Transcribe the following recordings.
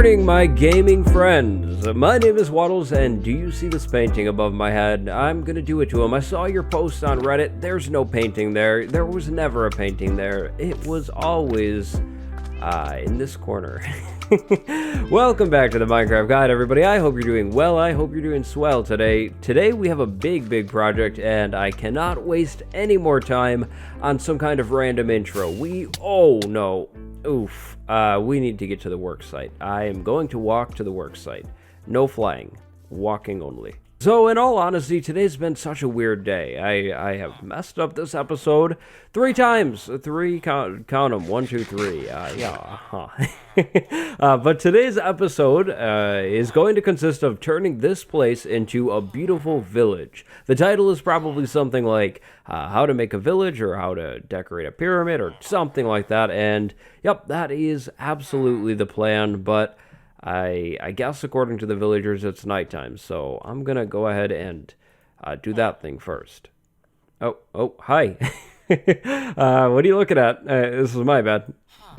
morning, my gaming friends. My name is Wattles, and do you see this painting above my head? I'm gonna do it to him. I saw your post on Reddit. There's no painting there. There was never a painting there. It was always in this corner. Welcome back to the Minecraft Guide, everybody. I hope you're doing well. I hope you're doing swell today. Today we have a big project, and I cannot waste any more time on some kind of random intro. Oh no. Oof. We need to get to the work site. I am going to walk to the work site. No flying. Walking only. So, in all honesty, today's been such a weird day. I have messed up this episode 3 times. Count them. 1, 2, 3. But today's episode is going to consist of turning this place into a beautiful village. The title is probably something like how to make a village or how to decorate a pyramid or something like that. And yep, that is absolutely the plan. But I guess according to the villagers, it's nighttime, so I'm gonna go ahead and do that thing first. Oh, hi. What are you looking at? This is my bad.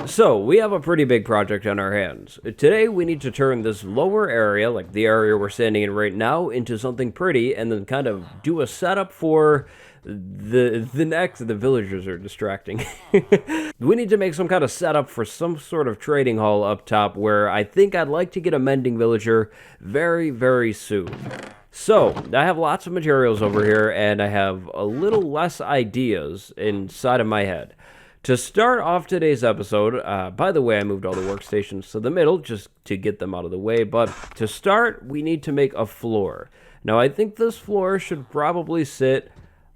So, we have a pretty big project on our hands. Today, we need to turn this lower area, like the area we're standing in right now, into something pretty, and then kind of do a setup for the villagers are distracting. We need to make some kind of setup for some sort of trading hall up top where I think I'd like to get a mending villager very soon. So, I have lots of materials over here, and I have a little less ideas inside of my head. To start off today's episode, by the way, I moved all the workstations to the middle just to get them out of the way, but to start, we need to make a floor. Now, I think this floor should probably sit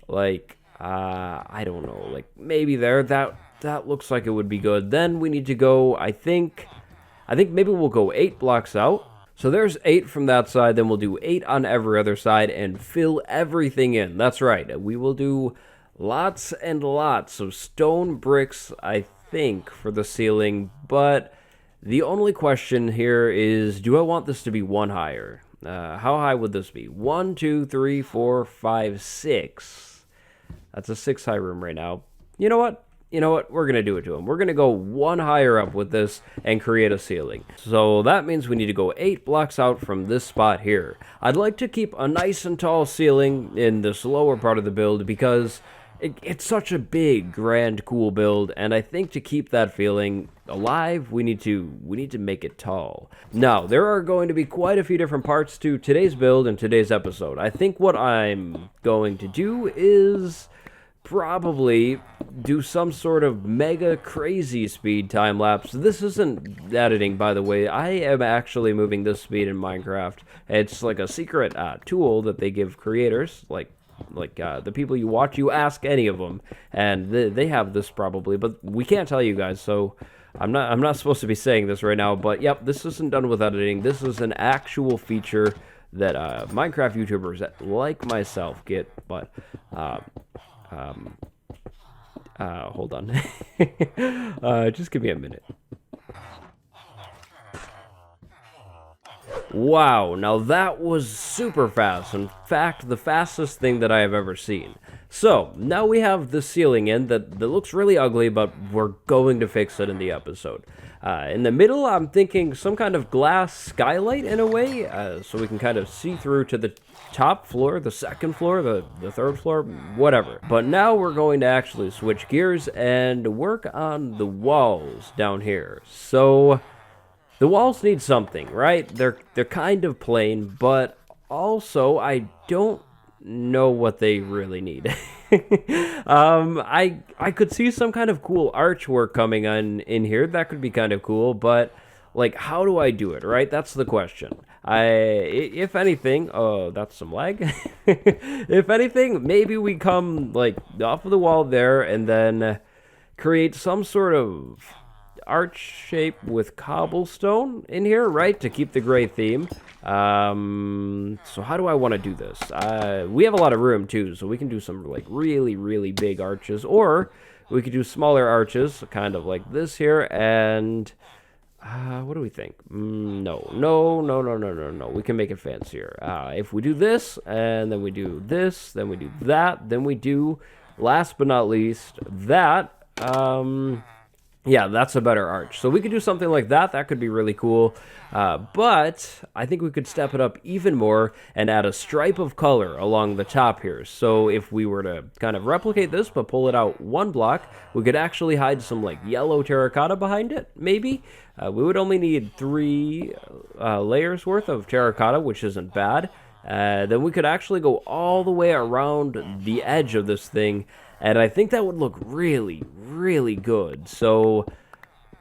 like, I don't know, like maybe there. That looks like it would be good. Then we need to go, I think maybe we'll go 8 blocks out. So there's 8 from that side, then we'll do 8 on every other side and fill everything in. That's right, we will do lots and lots of stone bricks, I think, for the ceiling. But the only question here is, do I want this to be 1 higher? How high would this be? 1, 2, 3, 4, 5, 6. That's a 6 high room right now. You know what? We're going to do it to him. We're going to go 1 higher up with this and create a ceiling. So that means we need to go 8 blocks out from this spot here. I'd like to keep a nice and tall ceiling in this lower part of the build because it's such a big, grand, cool build, and I think to keep that feeling alive, we need to make it tall. Now, there are going to be quite a few different parts to today's build and today's episode. I think what I'm going to do is probably do some sort of mega crazy speed time lapse. This isn't editing, by the way. I am actually moving this speed in Minecraft. It's like a secret tool that they give creators, like the people you watch. You ask any of them, and they have this probably, but we can't tell you guys, so I'm not supposed to be saying this right now. But yep, this isn't done with editing. This is an actual feature that Minecraft YouTubers like myself get. But hold on. Just give me a minute. Wow, now that was super fast. In fact, the fastest thing that I have ever seen. So, now we have the ceiling in that looks really ugly, but we're going to fix it in the episode. In the middle, I'm thinking some kind of glass skylight in a way, so we can kind of see through to the top floor, the second floor, the third floor, whatever. But now we're going to actually switch gears and work on the walls down here. So the walls need something, right? They're kind of plain, but also I don't know what they really need. I could see some kind of cool archwork coming in here. That could be kind of cool, but like, how do I do it, right? That's the question. If anything, oh, that's some lag. If anything, maybe we come like off of the wall there and then create some sort of arch shape with cobblestone in here, right, to keep the gray theme. So how do I want to do this? We have a lot of room too, so we can do some like really big arches, or we could do smaller arches, kind of like this here. And what do we think? No. We can make it fancier. If we do this, and then we do this, then we do that, then we do, last but not least, that. Yeah, that's a better arch. So we could do something like that. That could be really cool. But I think we could step it up even more and add a stripe of color along the top here. So if we were to kind of replicate this but pull it out one block, we could actually hide some like yellow terracotta behind it, maybe. We would only need three layers worth of terracotta, which isn't bad. Then we could actually go all the way around the edge of this thing, and I think that would look really, really good. So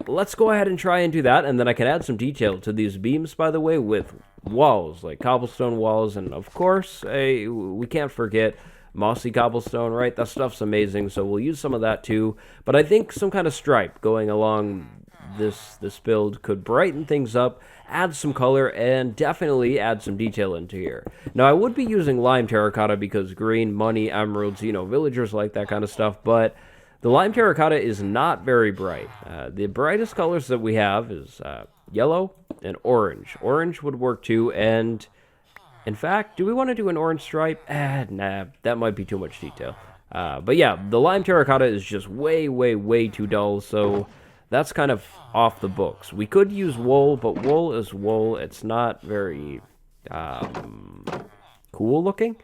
let's go ahead and try and do that, and then I can add some detail to these beams, by the way, with walls, like cobblestone walls, and of course, we can't forget mossy cobblestone, right? That stuff's amazing, so we'll use some of that too. But I think some kind of stripe going along this build could brighten things up, add some color, and definitely add some detail into here. Now, I would be using lime terracotta because green, money, emeralds, villagers like that kind of stuff, but the lime terracotta is not very bright. The brightest colors that we have is yellow and orange. Orange would work too, and in fact, do we want to do an orange stripe? Nah, that might be too much detail. But yeah, the lime terracotta is just way, way, way too dull, so that's kind of off the books. We could use wool, but wool is wool. It's not very cool looking.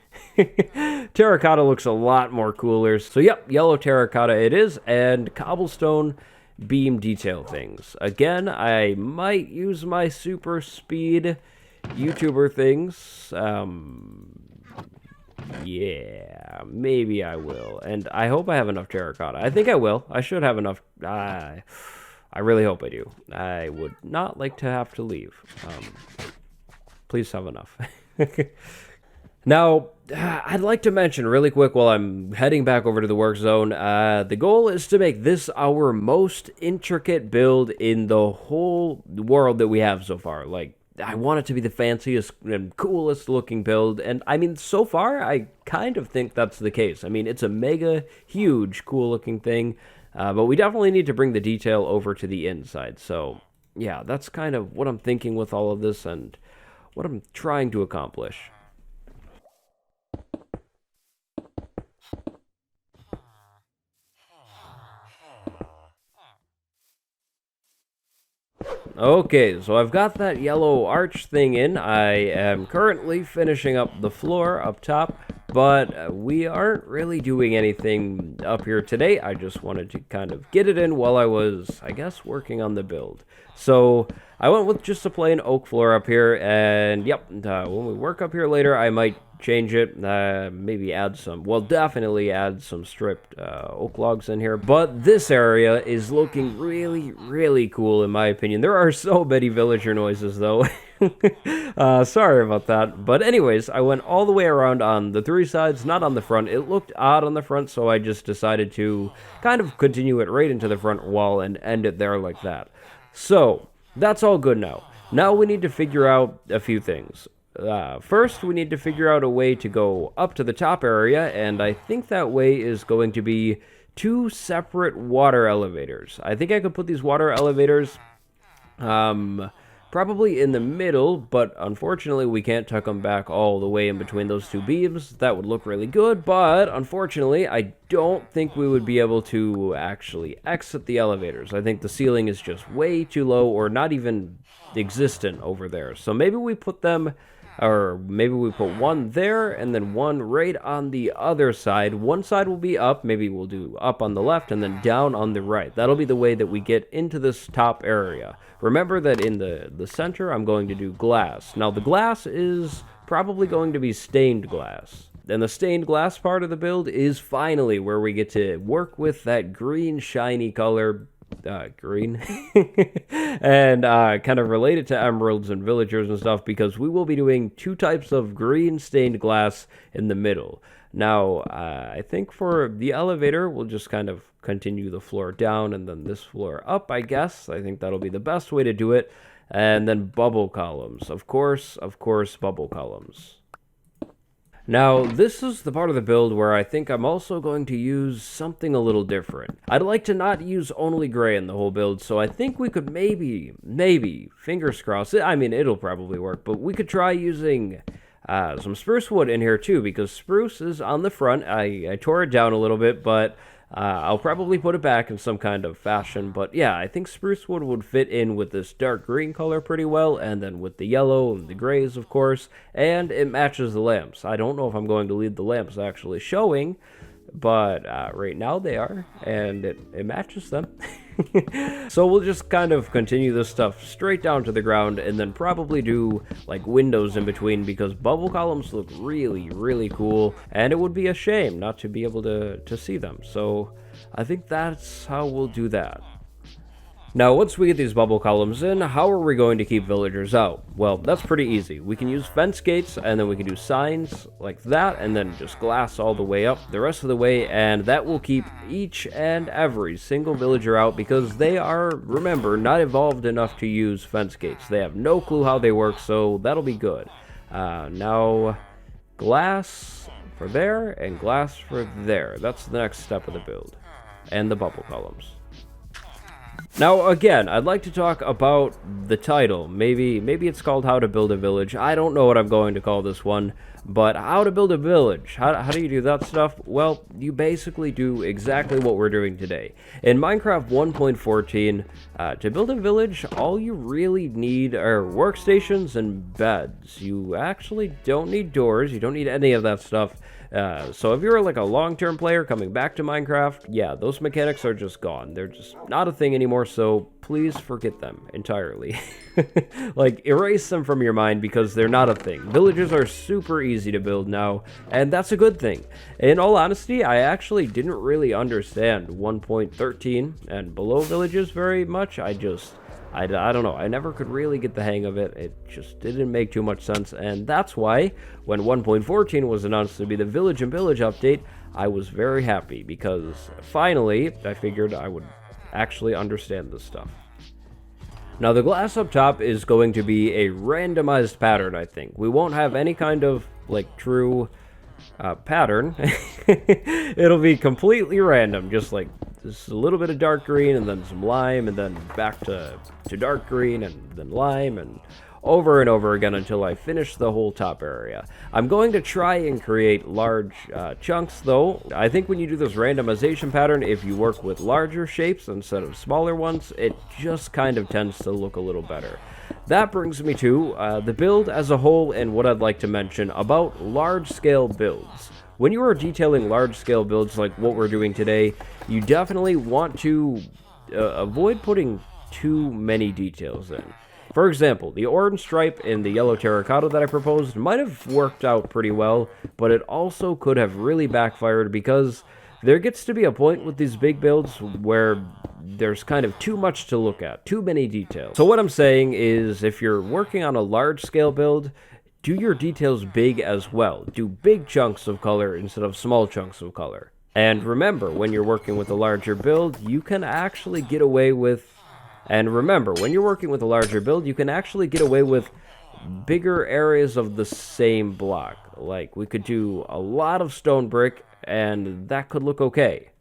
Terracotta looks a lot more cooler. So yep, yellow terracotta it is, and cobblestone beam detail things. Again, I might use my super speed YouTuber things. Yeah, maybe I will. And I hope I have enough terracotta. I think I will. I should have enough. I really hope I do. I would not like to have to leave. Please have enough. Now, I'd like to mention really quick while I'm heading back over to the work zone, the goal is to make this our most intricate build in the whole world that we have so far. Like, I want it to be the fanciest and coolest looking build, and I mean, so far, I kind of think that's the case. I mean, it's a mega, huge, cool looking thing, but we definitely need to bring the detail over to the inside. So, yeah, that's kind of what I'm thinking with all of this and what I'm trying to accomplish. Okay, so I've got that yellow arch thing in. I am currently finishing up the floor up top, but we aren't really doing anything up here today. I just wanted to kind of get it in while I was, I guess, working on the build. So I went with just a plain oak floor up here, and yep, when we work up here later, I might change it, maybe add some, well, definitely add some stripped oak logs in here, but this area is looking really, really cool in my opinion. There are so many villager noises though. Sorry about that, but anyways, I went all the way around on the three sides, not on the front. It looked odd on the front, so I just decided to kind of continue it right into the front wall and end it there like that. So that's all good now. Now we need to figure out a few things. First, we need to figure out a way to go up to the top area, and I think that way is going to be two separate water elevators. I think I could put these water elevators probably in the middle, but unfortunately we can't tuck them back all the way in between those two beams. That would look really good, but unfortunately I don't think we would be able to actually exit the elevators. I think the ceiling is just way too low or not even existent over there. So maybe we put them, or maybe we put one there and then one right on the other side. One side will be up, maybe we'll do up on the left and then down on the right. That'll be the way that we get into this top area. Remember that in the center, I'm going to do glass. Now, the glass is probably going to be stained glass. And the stained glass part of the build is finally where we get to work with that green, shiny color, green, and kind of related to emeralds and villagers and stuff, because we will be doing two types of green stained glass in the middle. Now, I think for the elevator, we'll just kind of continue the floor down and then this floor up, I guess. I think that'll be the best way to do it. And then bubble columns. Of course, bubble columns. Now, this is the part of the build where I think I'm also going to use something a little different. I'd like to not use only gray in the whole build, so I think we could maybe, fingers crossed, I mean, it'll probably work, but we could try using some spruce wood in here too, because spruce is on the front. I tore it down a little bit, but I'll probably put it back in some kind of fashion, but yeah, I think spruce wood fit in with this dark green color pretty well, and then with the yellow and the grays, of course, and it matches the lamps. I don't know if I'm going to leave the lamps actually showing, but right now they are, and it matches them. So we'll just kind of continue this stuff straight down to the ground, and then probably do like windows in between, because bubble columns look really, really cool, and it would be a shame not to be able to see them. So I think that's how we'll do that. Now, once we get these bubble columns in, how are we going to keep villagers out? Well, that's pretty easy. We can use fence gates, and then we can do signs like that, and then just glass all the way up the rest of the way, and that will keep each and every single villager out, because they are, remember, not evolved enough to use fence gates. They have no clue how they work, so that'll be good. Now, glass for there, and glass for there. That's the next step of the build. And the bubble columns. Now, again, I'd like to talk about the title. Maybe it's called How to Build a Village. I don't know what I'm going to call this one, but how to build a village. How do you do that stuff? Well, you basically do exactly what we're doing today. In Minecraft 1.14, to build a village, all you really need are workstations and beds. You actually don't need doors. You don't need any of that stuff. So if you're like a long-term player coming back to Minecraft, yeah, those mechanics are just gone. They're just not a thing anymore, so please forget them entirely. Like, erase them from your mind, because they're not a thing. Villages are super easy to build now, and that's a good thing. In all honesty, I actually didn't really understand 1.13 and below villages very much. I don't know, I never could really get the hang of it. It just didn't make too much sense, and that's why when 1.14 was announced to be the Village and Village update, I was very happy, because finally I figured I would actually understand this stuff. Now, the glass up top is going to be a randomized pattern, I think. We won't have any kind of like true pattern. It'll be completely random, just like just a little bit of dark green, and then some lime, and then back to dark green, and then lime, and over again until I finish the whole top area. I'm going to try and create large chunks, though. I think when you do this randomization pattern, if you work with larger shapes instead of smaller ones, it just kind of tends to look a little better. That brings me to the build as a whole, and what I'd like to mention about large-scale builds. When you are detailing large-scale builds like what we're doing today, you definitely want to avoid putting too many details in. For example, the orange stripe and the yellow terracotta that I proposed might have worked out pretty well, but it also could have really backfired, because there gets to be a point with these big builds where there's kind of too much to look at, too many details. So what I'm saying is, if you're working on a large-scale build, do your details big as well. Do big chunks of color instead of small chunks of color. And remember, when you're working with a larger build, you can actually get away with... And remember, when you're working with a larger build, you can actually get away with bigger areas of the same block. Like, we could do a lot of stone brick, and that could look okay.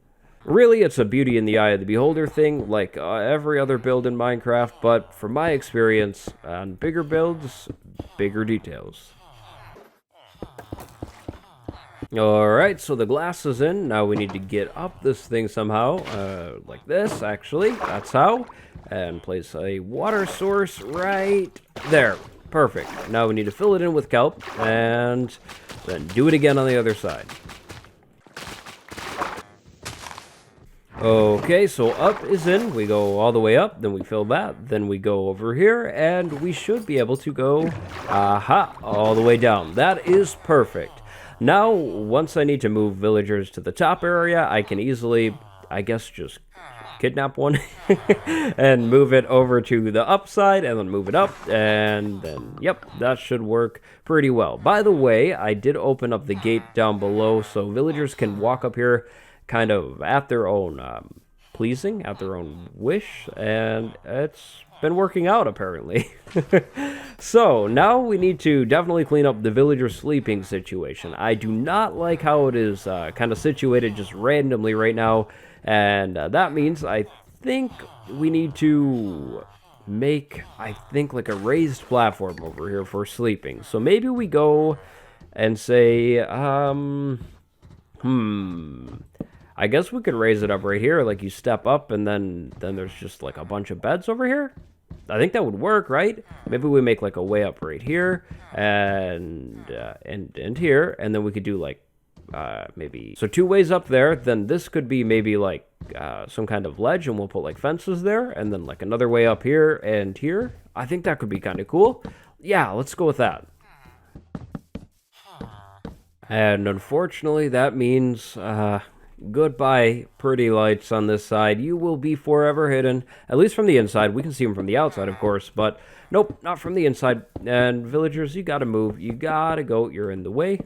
Really, it's a beauty in the eye of the beholder thing, like every other build in Minecraft, but from my experience, on bigger builds, bigger details. Alright, so the glass is in. Now we need to get up this thing somehow, like this, actually. That's how. And place a water source right there. Perfect. Now we need to fill it in with kelp, and then do it again on the other side. Okay, so up is in. We go all the way up, then we fill that, then we go over here, and we should be able to go, all the way down. That is perfect. Now, once I need to move villagers to the top area, I can easily, I guess, just kidnap one and move it over to the upside, and then move it up, and then, yep, that should work pretty well. By the way, I did open up the gate down below, so villagers can walk up here kind of at their own pleasing, at their own wish, and it's been working out, apparently. So, now we need to definitely clean up the villager sleeping situation. I do not like how it is kind of situated just randomly right now, and that means I think we need to make, I think, like a raised platform over here for sleeping. So maybe we go and say, I guess we could raise it up right here, like you step up and then there's just like a bunch of beds over here. I think that would work, right? Maybe we make like a way up right here and here, and then we could do like maybe so 2 ways up there. Then this could be maybe like some kind of ledge, and we'll put like fences there, and then like another way up here and here. I think that could be kind of cool. Yeah, let's go with that. And unfortunately, that means goodbye, pretty lights on this side. You will be forever hidden, at least from the inside. We can see them from the outside, of course, but nope, not from the inside. And villagers, you gotta move. You gotta go. You're in the way.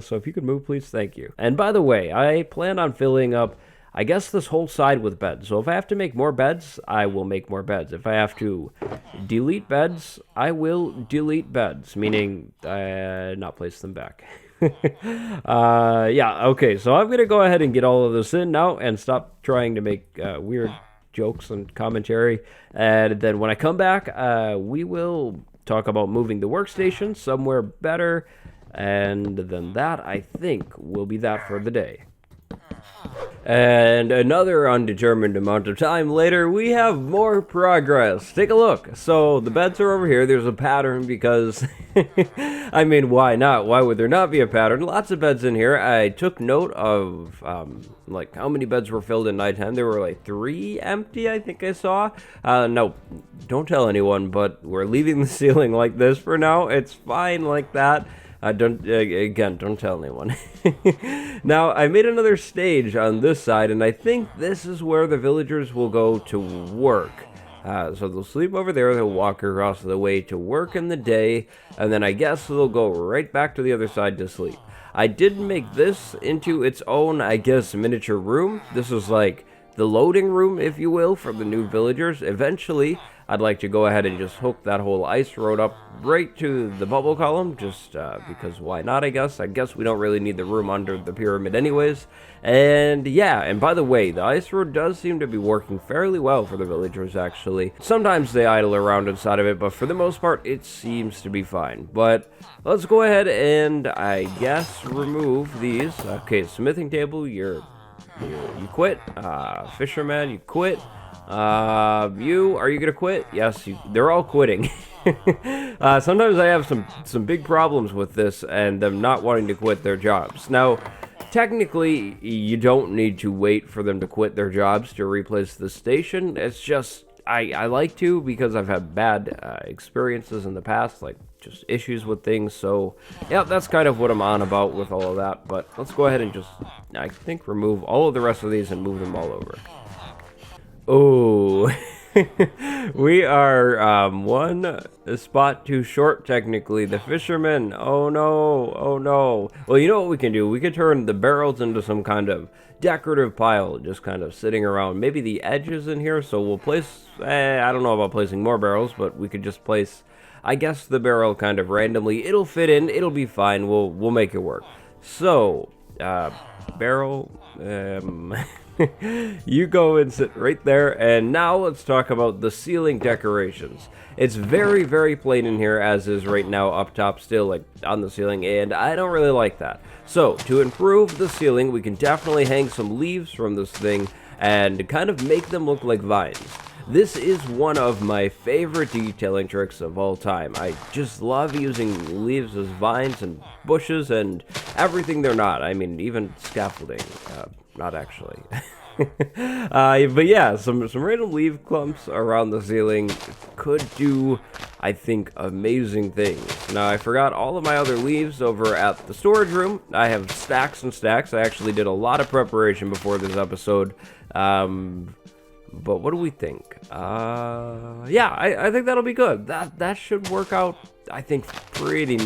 So if you could move, please, thank you. And by the way, I plan on filling up, I guess, this whole side with beds. So if I have to make more beds, I will make more beds. If I have to delete beds, I will delete beds, meaning not place them back. Yeah, okay, so I'm gonna go ahead and get all of this in now and stop trying to make weird jokes and commentary. And then when I come back, we will talk about moving the workstation somewhere better. And then that, I think, will be that for the day. And another undetermined amount of time later, we have more progress. Take a look. So the beds are over here. There's a pattern because, I mean, why not? Why would there not be a pattern? Lots of beds in here. I took note of, like, how many beds were filled at nighttime. There were, like, 3 empty, I think I saw. No, don't tell anyone, but we're leaving the ceiling like this for now. It's fine like that. Don't tell anyone. Now, I made another stage on this side, and I think this is where the villagers will go to work. So they'll sleep over there, they'll walk across the way to work in the day, and then I guess they'll go right back to the other side to sleep. I did make this into its own, I guess, miniature room. This is like the loading room, if you will, for the new villagers. Eventually, I'd like to go ahead and just hook that whole ice road up right to the bubble column, just because why not, I guess. I guess we don't really need the room under the pyramid anyways. And yeah, and by the way, the ice road does seem to be working fairly well for the villagers, actually. Sometimes they idle around inside of it, but for the most part, it seems to be fine. But let's go ahead and, I guess, remove these. Okay, smithing table, you quit. Fisherman, you quit. Are you gonna quit? Yes, they're all quitting. Sometimes I have some big problems with this and them not wanting to quit their jobs. Now, technically, you don't need to wait for them to quit their jobs to replace the station. It's just, I like to because I've had bad experiences in the past, like just issues with things. So, yeah, that's kind of what I'm on about with all of that. But let's go ahead and just, I think, remove all of the rest of these and move them all over. Oh, we are one spot too short, technically. The fisherman, oh no. Well, you know what we can do? We could turn the barrels into some kind of decorative pile, just kind of sitting around. Maybe the edges in here, so we'll place, I don't know about placing more barrels, but we could just place, I guess, the barrel kind of randomly. It'll fit in, it'll be fine, we'll make it work. So, barrel, you go and sit right there, and now let's talk about the ceiling decorations. It's very, very plain in here, as is right now up top still, like on the ceiling, and I don't really like that. So, to improve the ceiling, we can definitely hang some leaves from this thing and kind of make them look like vines. This is one of my favorite detailing tricks of all time. I just love using leaves as vines and bushes and everything they're not. I mean, even scaffolding. Not actually. But yeah, some random leaf clumps around the ceiling could do, I think, amazing things. Now, I forgot all of my other leaves over at the storage room. I have stacks and stacks. I actually did a lot of preparation before this episode. But what do we think? Yeah, I think that'll be good. That should work out, I think, pretty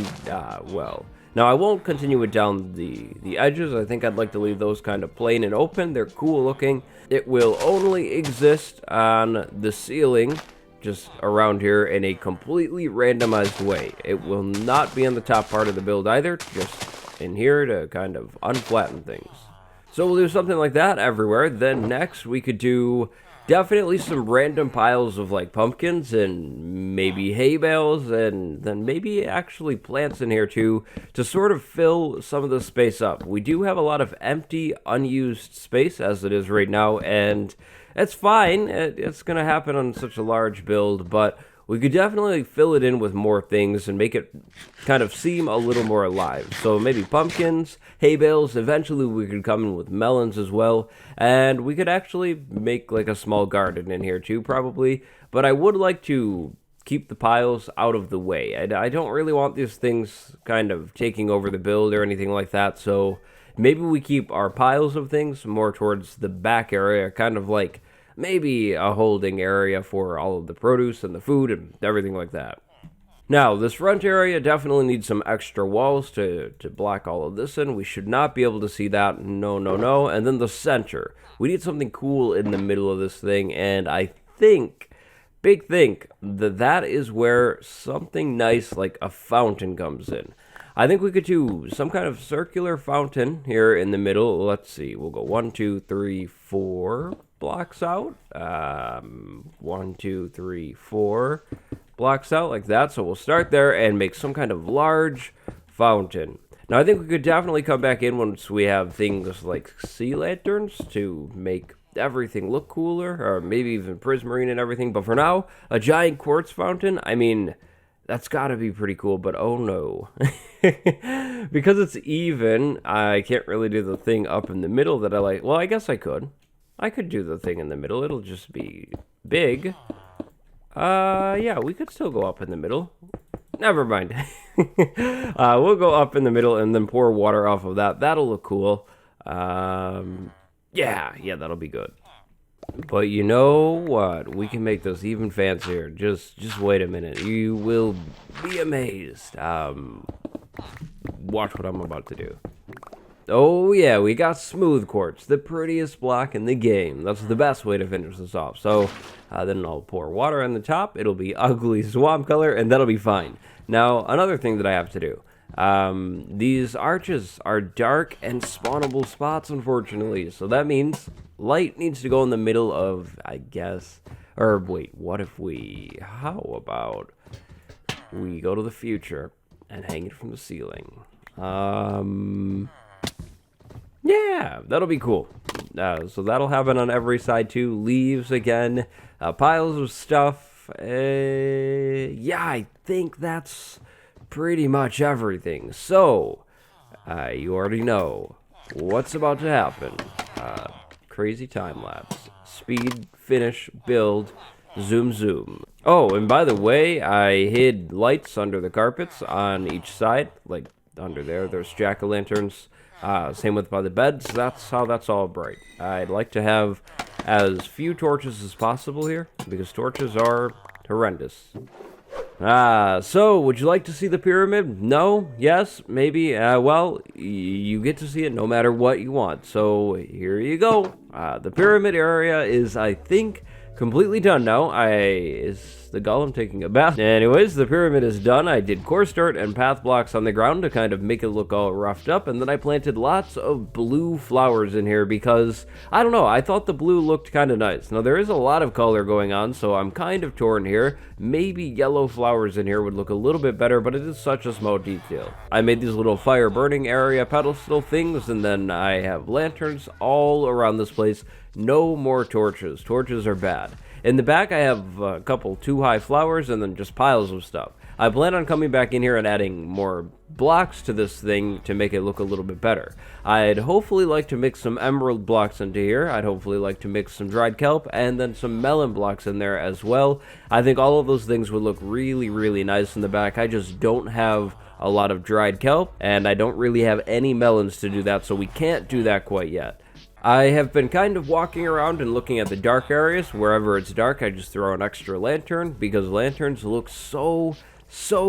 well. Now, I won't continue it down the edges. I think I'd like to leave those kind of plain and open. They're cool looking. It will only exist on the ceiling, just around here, in a completely randomized way. It will not be on the top part of the build either, just in here to kind of unflatten things. So we'll do something like that everywhere. Then next, we could do Definitely some random piles of like pumpkins and maybe hay bales and then maybe actually plants in here too to sort of fill some of the space up. We do have a lot of empty, unused space as it is right now, and it's fine. It's going to happen on such a large build, but we could definitely fill it in with more things and make it kind of seem a little more alive. So maybe pumpkins, hay bales, eventually we could come in with melons as well, and we could actually make like a small garden in here too, probably. But I would like to keep the piles out of the way. I don't really want these things kind of taking over the build or anything like that, so maybe we keep our piles of things more towards the back area, kind of like maybe a holding area for all of the produce and the food and everything like that. Now, this front area definitely needs some extra walls to block all of this in. We should not be able to see that. No, no, no. And then the center. We need something cool in the middle of this thing, and I think, big think, that is where something nice like a fountain comes in. I think we could do some kind of circular fountain here in the middle. Let's see. We'll go 1, 2, 3, 4 blocks out. 1, 2, 3, 4 blocks out like that. So we'll start there and make some kind of large fountain. Now I think we could definitely come back in once we have things like sea lanterns to make everything look cooler, or maybe even prismarine and everything. But for now, a giant quartz fountain, I mean, that's gotta be pretty cool, but oh no. Because it's even, I can't really do the thing up in the middle that I like. Well, I guess I could. I could do the thing in the middle. It'll just be big. Yeah, we could still go up in the middle. Never mind. We'll go up in the middle and then pour water off of that. That'll look cool. Yeah, that'll be good. But you know what? We can make this even fancier. Just wait a minute. You will be amazed. Watch what I'm about to do. Oh yeah, we got smooth quartz, the prettiest block in the game. That's the best way to finish this off. So then I'll pour water on the top. It'll be ugly swamp color, and that'll be fine. Now, another thing that I have to do. These arches are dark and spawnable spots, unfortunately. So that means light needs to go in the middle of, I guess, or wait, what if how about we go to the future and hang it from the ceiling? Yeah, that'll be cool. So that'll happen on every side too. Leaves again, piles of stuff. Yeah, I think that's pretty much everything. So, you already know what's about to happen. Crazy time lapse. Speed, finish, build, zoom, zoom. Oh, and by the way, I hid lights under the carpets on each side. Like, under there's jack-o'-lanterns. Same with by the beds. That's how that's all bright. I'd like to have as few torches as possible here, because torches are horrendous. So, would you like to see the pyramid? No? Yes? Maybe? Well, you get to see it no matter what you want. So, here you go. The pyramid area is, I think, completely done now. Is the golem taking a bath? Anyways, the pyramid is done. I did coarse dirt and path blocks on the ground to kind of make it look all roughed up, and then I planted lots of blue flowers in here because, I don't know, I thought the blue looked kind of nice. Now, there is a lot of color going on, so I'm kind of torn here. Maybe yellow flowers in here would look a little bit better, but it is such a small detail. I made these little fire burning area pedestal things, and then I have lanterns all around this place. No more torches. Torches are bad. In the back, I have a couple too high flowers and then just piles of stuff. I plan on coming back in here and adding more blocks to this thing to make it look a little bit better. I'd hopefully like to mix some emerald blocks into here. I'd hopefully like to mix some dried kelp and then some melon blocks in there as well. I think all of those things would look really, really nice in the back. I just don't have a lot of dried kelp, and I don't really have any melons to do that, so we can't do that quite yet. I have been kind of walking around and looking at the dark areas. Wherever it's dark, I just throw an extra lantern, because lanterns look so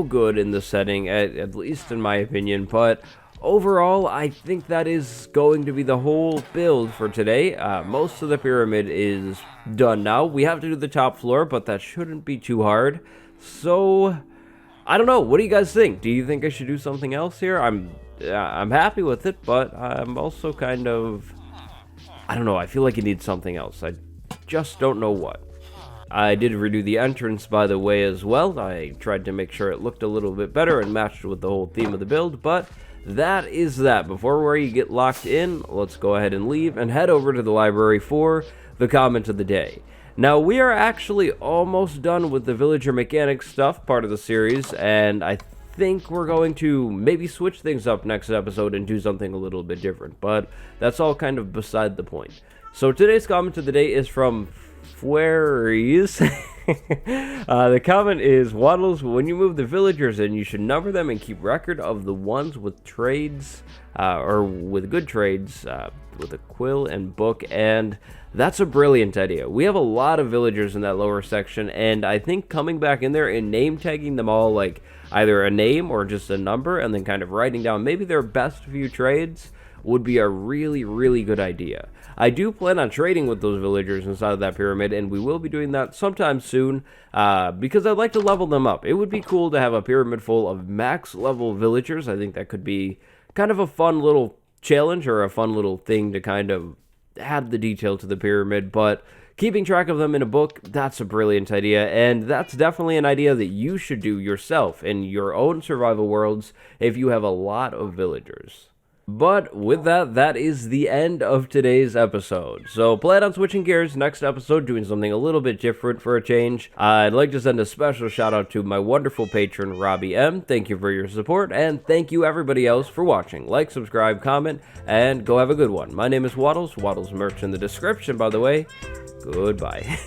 good in this setting, at least in my opinion. But overall, I think that is going to be the whole build for today. Most of the pyramid is done now. We have to do the top floor, but that shouldn't be too hard. So, I don't know. What do you guys think? Do you think I should do something else here? I'm happy with it, but I'm also kind of, I don't know, I feel like it needs something else. just don't know what. I did redo the entrance, by the way, as well. I tried to make sure it looked a little bit better and matched with the whole theme of the build, but that is that. Before we get locked in, let's go ahead and leave and head over to the library for the comment of the day. Now, we are actually almost done with the villager mechanics stuff, part of the series, and I think we're going to maybe switch things up next episode and do something a little bit different, but that's all kind of beside the point. So today's comment of the day is from Fueries. The comment is, Wattles, when you move the villagers in, you should number them and keep record of the ones with trades, or with good trades, with a quill and book, and that's a brilliant idea. We have a lot of villagers in that lower section, and I think coming back in there and name tagging them all, like either a name or just a number, and then kind of writing down maybe their best few trades would be a really, really good idea. I do plan on trading with those villagers inside of that pyramid, and we will be doing that sometime soon, because I'd like to level them up. It would be cool to have a pyramid full of max level villagers. I think that could be kind of a fun little challenge, or a fun little thing to kind of add the detail to the pyramid, but keeping track of them in a book, that's a brilliant idea, and that's definitely an idea that you should do yourself in your own survival worlds if you have a lot of villagers. But with that, that is the end of today's episode. So plan on switching gears next episode, doing something a little bit different for a change. I'd like to send a special shout out to my wonderful patron, Robbie M. Thank you for your support, and thank you everybody else for watching. Like, subscribe, comment, and go have a good one. My name is Wattles. Wattles merch in the description, by the way. Goodbye.